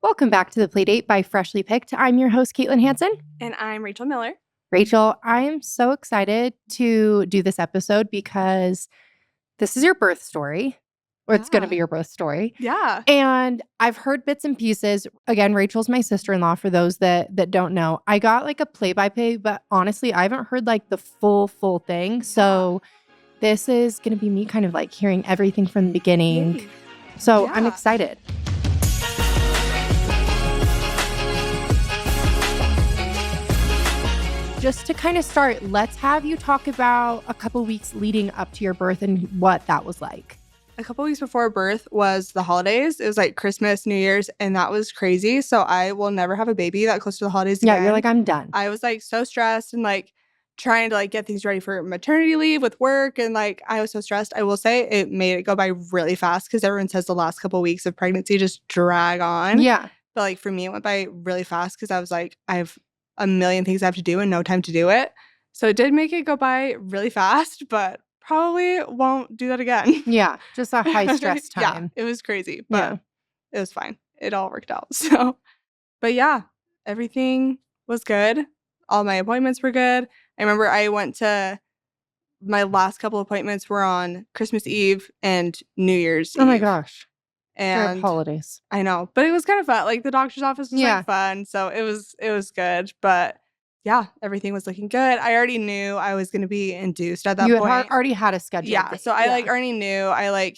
Welcome back to the Playdate by Freshly Picked. I'm your host, Kaitlin Hansen. And I'm Rachel Miller. Rachel, I am so excited to do this episode because this is your birth story, or it's going to be your birth story. Yeah. And I've heard bits and pieces. Again, Rachel's my sister-in-law, for those that don't know. I got like a play-by-play, but honestly, I haven't heard like the full thing. So this is going to be me kind of like hearing everything from the beginning. Yay. So Yeah. I'm excited. Just to kind of start, let's have you talk about a couple weeks leading up to your birth and what that was like. A couple weeks before birth was the holidays. It was like Christmas, New Year's, and that was crazy. So I will never have a baby that close to the holidays again. Yeah, you're like, I'm done. I was like so stressed and like trying to like get things ready for maternity leave with work. And like I was so stressed. I will say it made it go by really fast because everyone says the last couple weeks of pregnancy just drag on. Yeah. But like for me, it went by really fast because I was like, I have a million things I have to do and no time to do it. So it did make it go by really fast, but probably won't do that again. Yeah, just a high stress time. Yeah, it was crazy, but it was fine. It all worked out. So, but yeah, everything was good. All my appointments were good. I remember I went to my last couple appointments were on Christmas Eve and New Year's Eve. Oh my gosh. And holidays. I know, but it was kind of fun. Like the doctor's office was like fun, so it was good. But yeah, everything was looking good. I already knew I was going to be induced at that point. You had already had a schedule. Yeah, so I like already knew. I like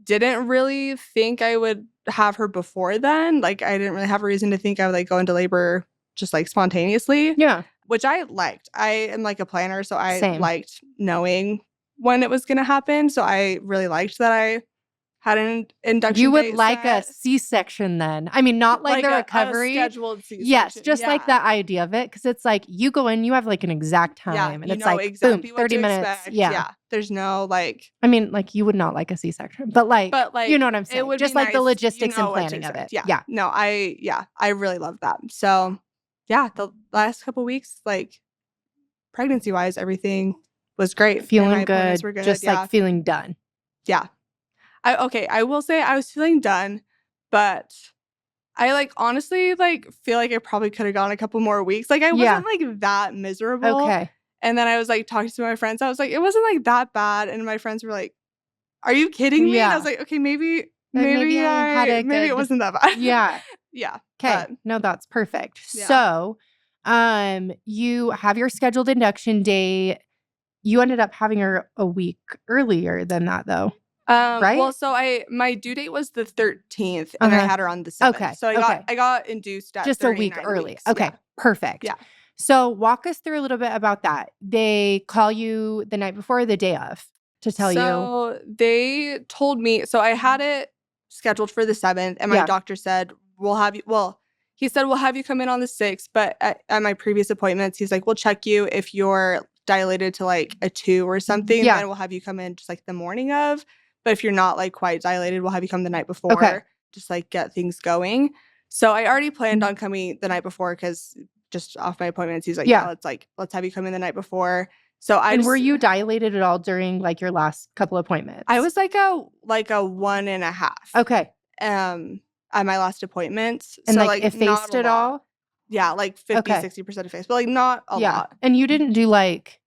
didn't really think I would have her before then. Like I didn't really have a reason to think I would like go into labor just like spontaneously. Yeah, which I liked. I am like a planner, so I liked knowing when it was going to happen. So I really liked that I had an induction. You would like a C-section then. I mean, not like the recovery. A scheduled C-section. Yes, just like the idea of it. Because it's like you go in, you have like an exact time. And it's like, exactly boom, 30 minutes. Expect. Yeah. There's no like. I mean, like you would not like a C-section. But like you know what I'm saying? It would just be like nice, the logistics and planning of it. Yeah. No, I really love that. So yeah, the last couple weeks, like pregnancy-wise, everything was great. Feeling good. Just like feeling done. Yeah. I will say I was feeling done, but I like honestly like feel like I probably could have gone a couple more weeks. Like I wasn't like that miserable. Okay. And then I was like talking to my friends. I was like, it wasn't like that bad. And my friends were like, are you kidding me? And I was like, okay, maybe it wasn't that bad. Yeah. Yeah. Okay. No, that's perfect. Yeah. So you have your scheduled induction day. You ended up having her a week earlier than that though. Right? Well, so my due date was the 13th and I had her on the 7th. Okay. So I got induced at just a week early. Weeks. Okay. Yeah. Perfect. Yeah. So walk us through a little bit about that. They call you the night before or the day of to tell you? So they told me, so I had it scheduled for the 7th and my doctor said, he said, we'll have you come in on the 6th. But at my previous appointments, he's like, we'll check you if you're dilated to like a 2 or something. Then we'll have you come in just like the morning of. But if you're not like quite dilated, we'll have you come the night before, just like get things going. So I already planned on coming the night before because just off my appointments, he's like, let's have you come in the night before. So were you dilated at all during like your last couple appointments? I was like a 1.5. Okay. At my last appointments. And so, like effaced it all? Yeah, like 50-60% effaced, but like not a lot. And you didn't do like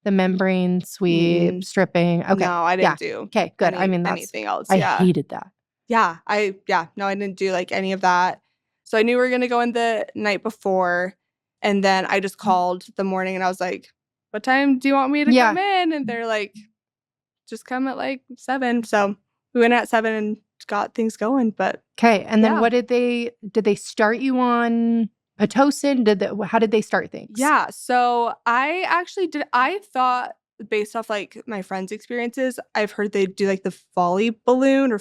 the membrane sweep, stripping. Okay. No, I didn't do. Okay, good. I mean, that's anything else. I hated that. Yeah. No, I didn't do like any of that. So I knew we were going to go in the night before. And then I just called the morning and I was like, what time do you want me to come in? And they're like, just come at like 7. So we went at 7 and got things going. But okay. And then what did they start you on? Pitocin? How did they start things? Yeah. So I thought based off like my friends' experiences, I've heard they do like the Foley balloon.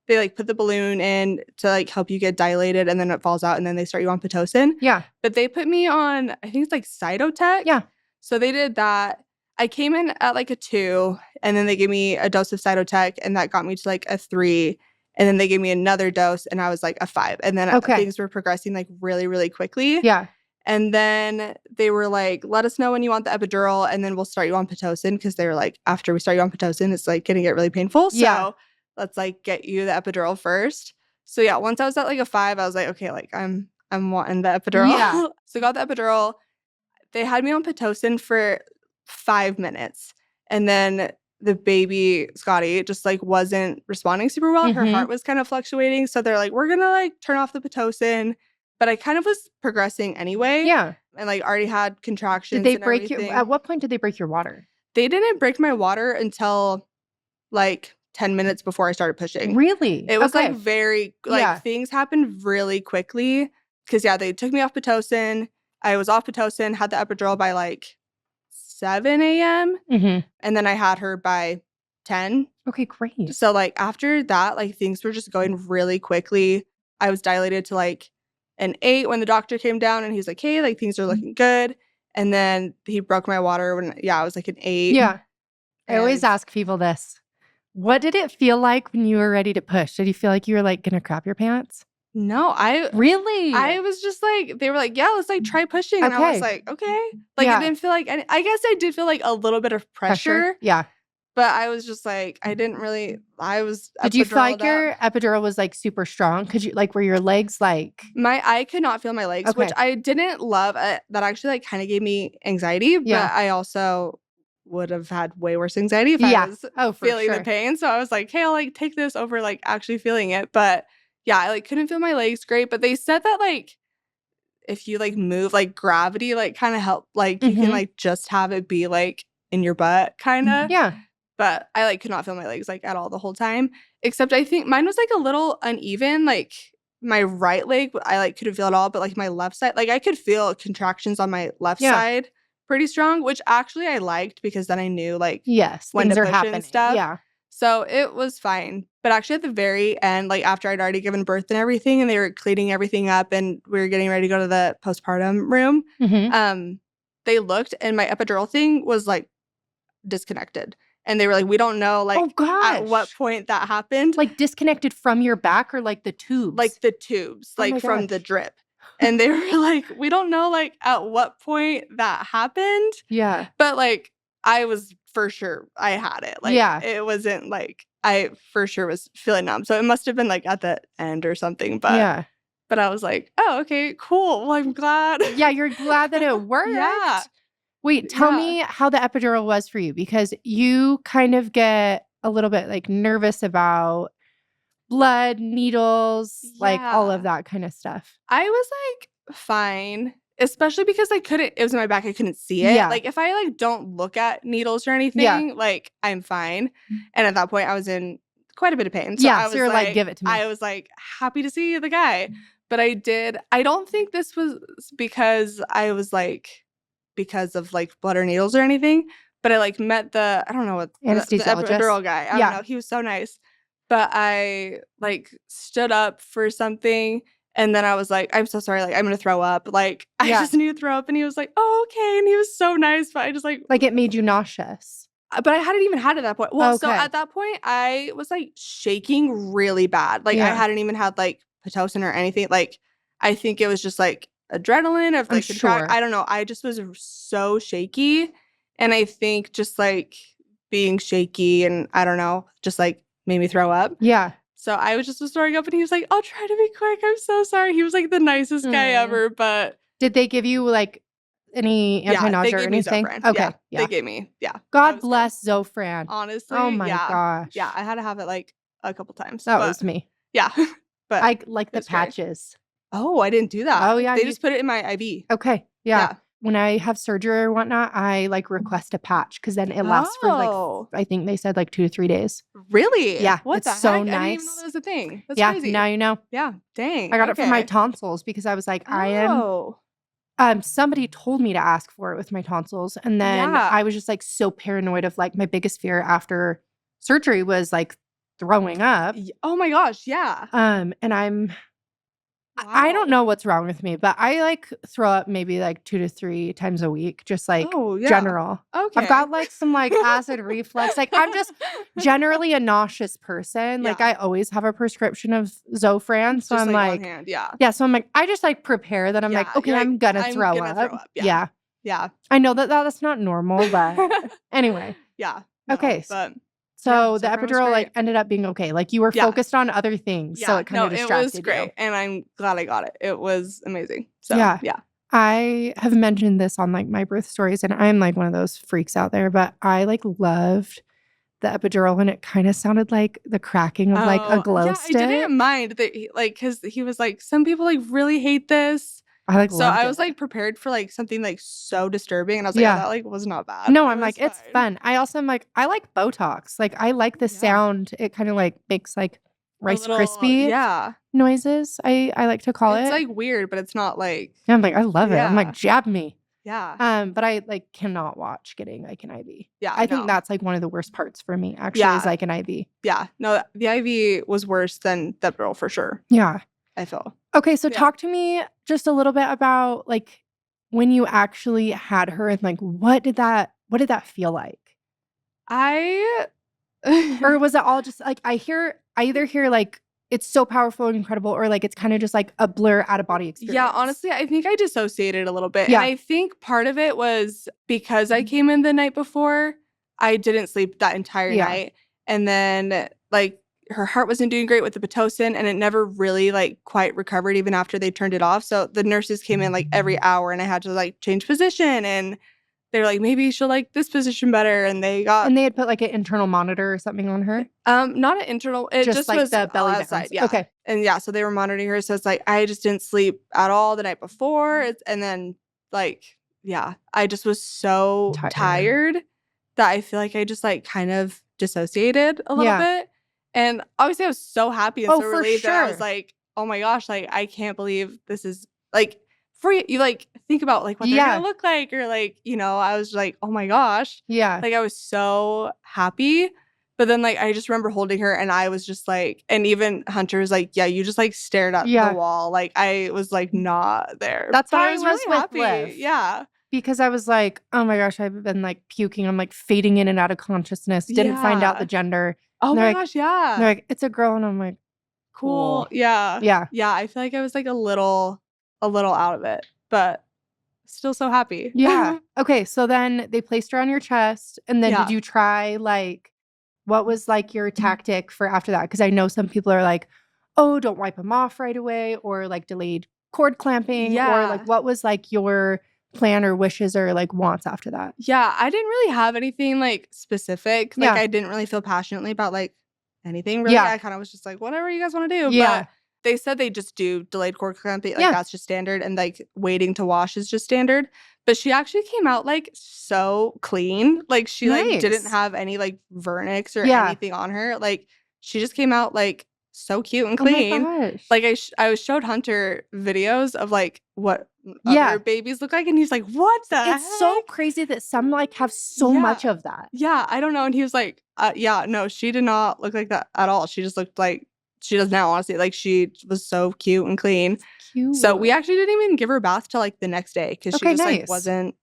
They like put the balloon in to like help you get dilated and then it falls out and then they start you on Pitocin. Yeah. But they put me on, I think it's like Cytotec. Yeah. So they did that. I came in at like a 2 and then they gave me a dose of Cytotec and that got me to like a 3. And then they gave me another dose and I was like a 5. And then things were progressing like really, really quickly. Yeah. And then they were like, let us know when you want the epidural and then we'll start you on Pitocin. Because they were like, after we start you on Pitocin, it's like going to get really painful. So let's like get you the epidural first. So yeah, once I was at like a 5, I was like, okay, like I'm wanting the epidural. Yeah. So got the epidural. They had me on Pitocin for 5 minutes. And then the baby, Scotty, just like wasn't responding super well. Her heart was kind of fluctuating. So they're like, we're going to like turn off the Pitocin. But I kind of was progressing anyway. Yeah. And like already had contractions. Did they and break everything. at what point did they break your water? They didn't break my water until like 10 minutes before I started pushing. Really? It was like very, like things happened really quickly. Because yeah, they took me off Pitocin. I was off Pitocin, had the epidural by like 7 a.m. And then I had her by 10. Okay, great. So like after that, like things were just going really quickly. I was dilated to like an 8 when the doctor came down and he's like, hey, like things are looking good. And then he broke my water when, I was like an 8. Yeah. I always ask people this. What did it feel like when you were ready to push? Did you feel like you were like gonna crap your pants? No, Really? I was just like, they were like, yeah, let's like try pushing. And I was like, okay. Like it didn't feel like, I guess I did feel like a little bit of pressure. Yeah. But I was just like, I didn't really, I was Did you feel like your epidural was like super strong? Could you like, were your legs like? I could not feel my legs, which I didn't love. That actually like kind of gave me anxiety. Yeah. But I also would have had way worse anxiety if I was feeling the pain. So I was like, hey, I'll like take this over like actually feeling it. But yeah, I like couldn't feel my legs great. But they said that like if you like move, like gravity like kind of help, like you can like just have it be like in your butt kind of. Yeah. But I like could not feel my legs like at all the whole time. Except I think mine was like a little uneven. Like my right leg, I like couldn't feel at all. But like my left side, like I could feel contractions on my left side pretty strong, which actually I liked because then I knew like when things to are push happening. And stuff. Yeah. So it was fine. But actually at the very end, like after I'd already given birth and everything and they were cleaning everything up and we were getting ready to go to the postpartum room, they looked and my epidural thing was like disconnected. And they were like, we don't know like at what point that happened. Like disconnected from your back or like the tubes? Like the tubes, like from the drip. And they were like, we don't know like at what point that happened. Yeah. But like I was for sure I had it. Like it wasn't like I for sure was feeling numb. So it must have been like at the end or something. But but I was like, oh, okay, cool. Well, I'm glad. Yeah, you're glad that it worked. Yeah. Wait, tell me how the epidural was for you because you kind of get a little bit like nervous about blood, needles, like all of that kind of stuff. I was like fine, especially because I couldn't, it was in my back, I couldn't see it. Like if I like don't look at needles or anything, like I'm fine. And at that point I was in quite a bit of pain. So I was you're like, give it to me. I was like happy to see the guy. But I don't think this was because I was like, because of like blood or needles or anything. But I like met the, I don't know what, the epidural guy. I don't know. He was so nice. But I like stood up for something and then I was like, I'm so sorry. Like, I'm going to throw up. Like, I just need to throw up. And he was like, oh, okay. And he was so nice. But I just like it made you nauseous. But I hadn't even had it at that point. Well, so at that point, I was like shaking really bad. Like, I hadn't even had like Pitocin or anything. Like, I think it was just like adrenaline of like I don't know. I just was so shaky. And I think just like being shaky and I don't know, just like made me throw up. Yeah. So I was just throwing up and he was like, I'll try to be quick. I'm so sorry. He was like the nicest guy ever. But did they give you like any anti-nausea or anything? Okay. They gave me. Yeah. God bless Zofran. Honestly. Oh my gosh. Yeah. I had to have it like a couple times. That was me. Yeah. But I like the patches. Oh, I didn't do that. Oh, yeah. They just put it in my IV. Okay. Yeah. When I have surgery or whatnot, I like request a patch because then it lasts for like, I think they said like 2 to 3 days. Really? Yeah. What it's the so heck? nice. I didn't even know that was a thing. That's crazy. Now you know. Yeah. Dang. I got it for my tonsils because I was like, somebody told me to ask for it with my tonsils. And then I was just like so paranoid of like my biggest fear after surgery was like throwing up. Oh my gosh. Yeah. And I don't know what's wrong with me, but I like throw up maybe like 2 to 3 times a week, just like general. Okay. I've got like some like acid reflux. Like I'm just generally a nauseous person. Like I always have a prescription of Zofran. So I'm like, so I'm like, I just like prepare that I'm like, okay, I'm gonna throw up. Yeah. I know that that's not normal, but anyway. Yeah. Okay. But So the everyone was epidural like great. ended up being okay. Like you were focused on other things, so it kind of distracted it was great, you. and I'm glad I got it. It was amazing. So Yeah. yeah. I have mentioned this on like my birth stories, and I'm like one of those freaks out there, but I like loved the epidural when it kind of sounded like the cracking of like a glow stick. I didn't mind that because he was like, some people like really hate this. I like So loved I was it. like prepared for like something like so disturbing, and I was like, oh, that like was not bad. No, It I'm like, was it's fine. fun. I also am like, I like Botox. Like I like the sound. It kind of like makes like Rice Krispie noises. I like to call it. It's like weird, but it's not like. Yeah, I'm like, I love it. I'm like, jab me. Yeah. But I like cannot watch getting like an IV. Yeah. I think that's like one of the worst parts for me actually is like an IV. Yeah. No, the IV was worse than the epidural for sure. Yeah. I feel. Okay, so talk to me just a little bit about like when you actually had her and like what did that feel like? Or was it all just like I either hear like it's so powerful and incredible, or like it's kind of just like a blur out of body experience. Yeah, honestly, I think I dissociated a little bit. Yeah. And I think part of it was because I came in the night before, I didn't sleep that entire night. And then like her heart wasn't doing great with the Pitocin, and it never really like quite recovered even after they turned it off. So the nurses came in like every hour, and I had to like change position, and they were like, maybe she'll like this position better. And they had put like an internal monitor or something on her. Not an internal. It just like was the belly outside. Yeah. Okay. And so they were monitoring her. So it's like I just didn't sleep at all the night before. And then like I just was so tired that I feel like I just like kind of dissociated a little bit. And obviously I was so happy and so relieved that I was like, oh my gosh, like I can't believe this is like. For you like think about like what they're gonna look like, or like, you know, I was like, oh my gosh. Yeah. Like I was so happy. But then like I just remember holding her, and I was just like, and even Hunter was like, yeah, you just like stared at the wall. Like I was like not there. That's but how I was really happy. Liv. Yeah. Because I was like, oh my gosh, I've been like puking. I'm like fading in and out of consciousness. Didn't find out the gender. Oh my gosh, yeah. They're like, it's a girl, and I'm like, cool. Yeah. Yeah. Yeah. I feel like I was like a little out of it, but still so happy. Yeah. Okay. So then they placed her on your chest, and then did you try like, what was like your tactic for after that? Because I know some people are like, oh, don't wipe them off right away, or like delayed cord clamping, or like what was like your plan or wishes or like wants after that? Yeah, I didn't really have anything like specific. Like I didn't really feel passionately about like anything really. I kind of was just like, whatever you guys want to do. Yeah. But they said they just do delayed cord clamping. Like that's just standard. And like waiting to wash is just standard. But she actually came out like so clean. Like she like didn't have any like vernix or anything on her. Like she just came out like so cute and clean. Oh my gosh. Like I showed Hunter videos of like what other babies look like, and he's like, what the heck? It's so crazy that some like have so much of that. Yeah, I don't know. And he was like, no, she did not look like that at all. She just looked like she does now, honestly. Like she was so cute and clean. Cute. So we actually didn't even give her a bath till like the next day, because she just like wasn't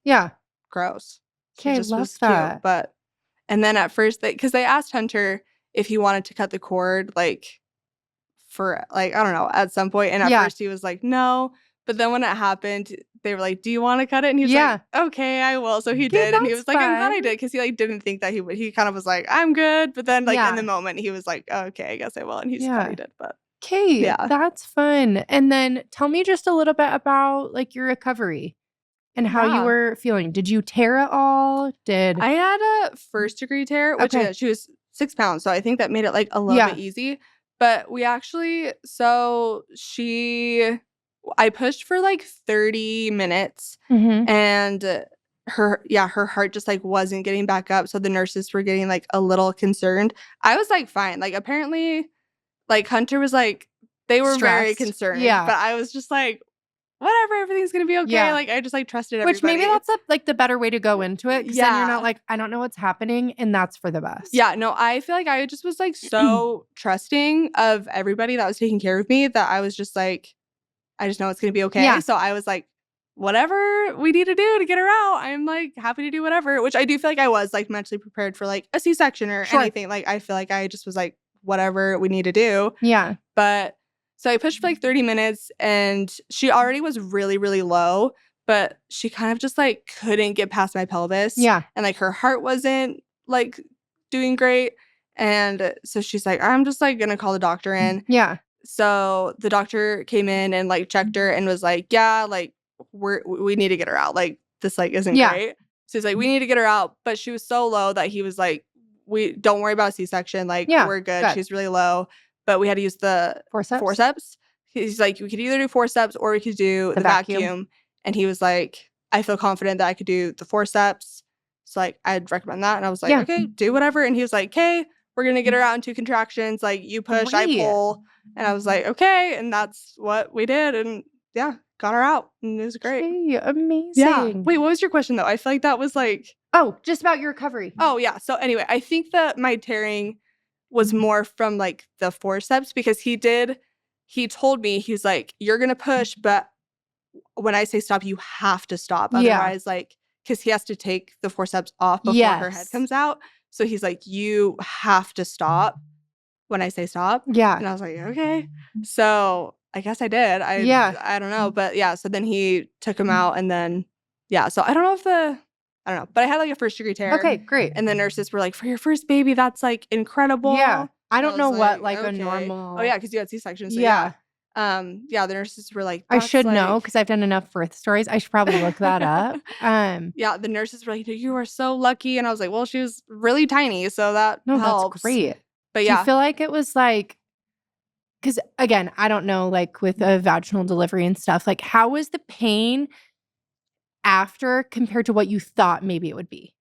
gross. Okay, I love that. Cute. But and then at first because they asked Hunter if he wanted to cut the cord like for like, I don't know, at some point. And at first he was like, no. But then when it happened, they were like, do you want to cut it? And he was like, okay, I will. So he did. And he was like, I'm glad I did. Because he like didn't think that he would. He kind of was like, I'm good. But then like in the moment, he was like, okay, I guess I will. And he's glad he did. But okay, that's fun. And then tell me just a little bit about like your recovery and how you were feeling. Did you tear at all? I had a 1st degree tear, which she was 6 pounds. So I think that made it like a little bit easy. But we actually, I pushed for like 30 minutes and her heart just like wasn't getting back up. So the nurses were getting like a little concerned. I was like fine. Like apparently like Hunter was like, they were very concerned. Yeah. But I was just like, whatever, everything's gonna be okay. Yeah. Like I just like trusted everybody. Which maybe that's like the better way to go into it. Because then you're not like, I don't know what's happening, and that's for the best. Yeah, no, I feel like I just was like so trusting of everybody that was taking care of me that I was just like, I just know it's gonna be okay. Yeah. So I was like, whatever we need to do to get her out, I'm like happy to do whatever. Which I do feel like I was like mentally prepared for like a C-section or anything. Like I feel like I just was like, whatever we need to do. Yeah. But so I pushed for like 30 minutes, and she already was really, really low, but she kind of just like couldn't get past my pelvis. Yeah. And like her heart wasn't like doing great. And so she's like, I'm just like going to call the doctor in. Yeah. So the doctor came in and like checked her and was like, yeah, like we need to get her out. Like this like isn't great. So he's like, we need to get her out. But she was so low that he was like, we don't worry about a C-section. Like we're good. She's really low. But we had to use the forceps. He's like, we could either do forceps or we could do the vacuum. And he was like, I feel confident that I could do the forceps. So like I'd recommend that. And I was like, okay, do whatever. And he was like, okay, we're going to get her out in 2 contractions. Like you push, I pull. And I was like, okay. And that's what we did. And yeah, got her out. And it was great. Okay, amazing. Yeah. Wait, what was your question though? I feel like that was like. Oh, just about your recovery. Oh, yeah. So anyway, I think that my tearing was more from like the forceps because he told me, he's like, you're going to push, but when I say stop, you have to stop. Otherwise, like, because he has to take the forceps off before her head comes out. So he's like, you have to stop when I say stop. Yeah. And I was like, okay. So I guess I did. I don't know. But yeah, so then he took him out and then, yeah. So I don't know. But I had like a 1st-degree tear. Okay, great. And the nurses were like, for your first baby, that's like incredible. Yeah. I don't know what like a normal. Oh yeah, because you had C-section. So yeah. The nurses were like, I should know because I've done enough birth stories. I should probably look that up. Yeah, the nurses were like, you are so lucky. And I was like, well, she was really tiny. So that helps. That's great. But yeah. Do you feel like it was like, because again, I don't know, like with a vaginal delivery and stuff, like how was the pain after compared to what you thought maybe it would be?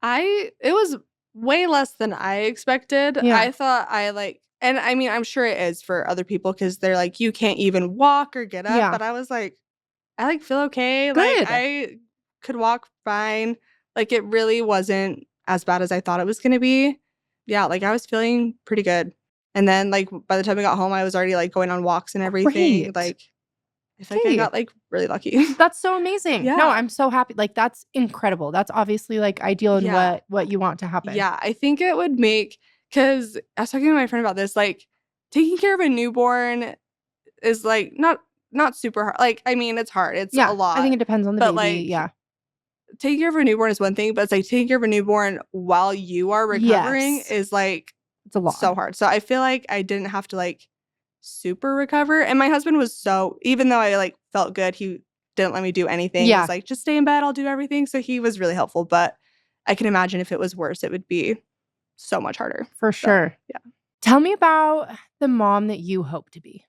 It was way less than I expected. Yeah. I thought and I mean, I'm sure it is for other people because they're like, you can't even walk or get up. Yeah. But I was like, I like feel okay. Good. Like I could walk fine. Like it really wasn't as bad as I thought it was going to be. Yeah, like I was feeling pretty good. And then like by the time I got home, I was already like going on walks and everything. Great. Like I feel like I got like really lucky. That's so amazing. Yeah. No, I'm so happy. Like that's incredible. That's obviously like ideal in what you want to happen. Yeah, I think it would make, because I was talking to my friend about this, like taking care of a newborn is like not super hard. Like, I mean, it's hard. It's a lot. I think it depends on the baby. Like, taking care of a newborn is one thing, but it's like taking care of a newborn while you are recovering is like, it's a lot. So hard. So I feel like I didn't have to like super recover. And my husband was even though I like felt good, he didn't let me do anything. Yeah. He was like, just stay in bed, I'll do everything. So he was really helpful. But I can imagine if it was worse, it would be so much harder. For sure. Yeah. Tell me about the mom that you hope to be.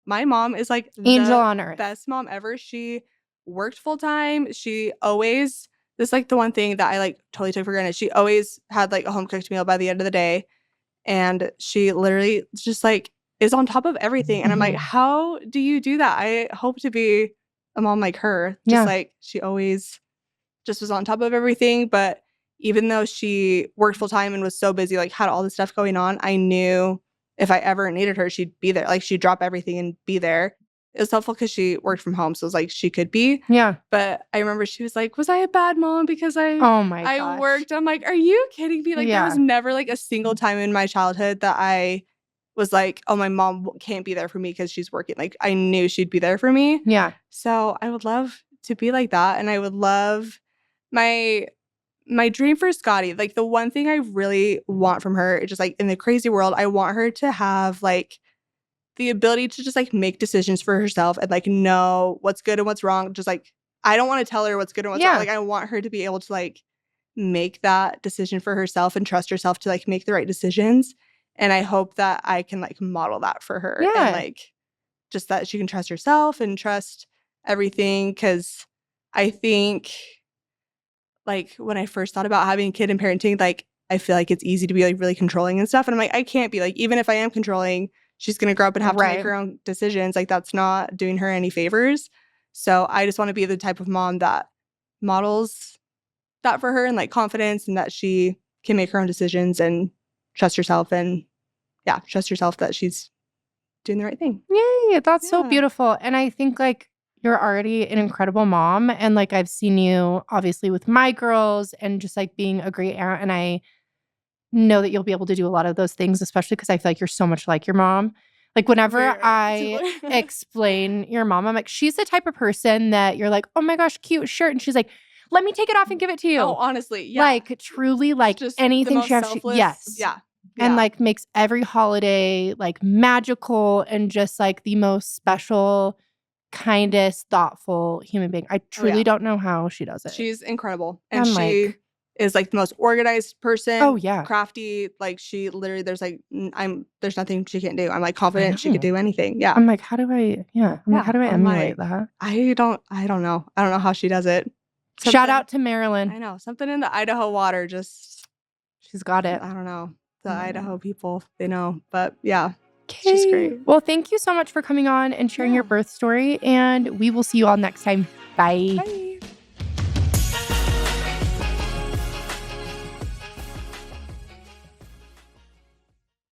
My mom is like angel on earth. Best mom ever. She worked full time. She always, this is like the one thing that I like totally took for granted. She always had like a home cooked meal by the end of the day. And she literally just like is on top of everything. And I'm like, how do you do that? I hope to be a mom like her. Just like she always just was on top of everything. But even though she worked full time and was so busy, like had all this stuff going on, I knew if I ever needed her, she'd be there. Like she'd drop everything and be there. It was helpful because she worked from home. So it was like she could be. Yeah. But I remember she was like, was I a bad mom because I worked? I'm like, are you kidding me? Like there was never like a single time in my childhood that I was like, oh, my mom can't be there for me because she's working. Like I knew she'd be there for me. Yeah. So I would love to be like that. And I would love my dream for Scotty, like the one thing I really want from her is just like in the crazy world, I want her to have like the ability to just like make decisions for herself and like know what's good and what's wrong. Just like, I don't want to tell her what's good and what's wrong. Like I want her to be able to like make that decision for herself and trust herself to like make the right decisions. And I hope that I can like model that for her. Yeah. And like just that she can trust herself and trust everything. Cause I think like when I first thought about having a kid and parenting, like I feel like it's easy to be like really controlling and stuff. And I'm like, I can't be like, even if I am controlling, she's going to grow up and have to make her own decisions. Like that's not doing her any favors. So I just want to be the type of mom that models that for her and like confidence and that she can make her own decisions and trust herself and trust herself that she's doing the right thing. Yay. That's so beautiful. And I think like you're already an incredible mom. And like I've seen you obviously with my girls and just like being a great aunt. And I know that you'll be able to do a lot of those things, especially because I feel like you're so much like your mom. Like whenever I explain your mom, I'm like, she's the type of person that you're like, oh my gosh, cute shirt. And she's like, let me take it off and give it to you. Oh, honestly. Yeah. Like truly like just anything she has. Yes. Yeah. and like makes every holiday like magical and just like the most special, kindest, thoughtful human being. I truly don't know how she does it. She's incredible. And she is like the most organized person. Oh yeah. Crafty. Like she literally, there's nothing she can't do. I'm like confident she could do anything. Yeah. I'm like, how do I emulate that? I don't know. I don't know how she does it. Shout out to Marilyn. I know. Something in the Idaho water she's got it. I don't know. The Idaho people, they know. But yeah. Okay. She's great. Well, thank you so much for coming on and sharing your birth story. And we will see you all next time. Bye. Bye.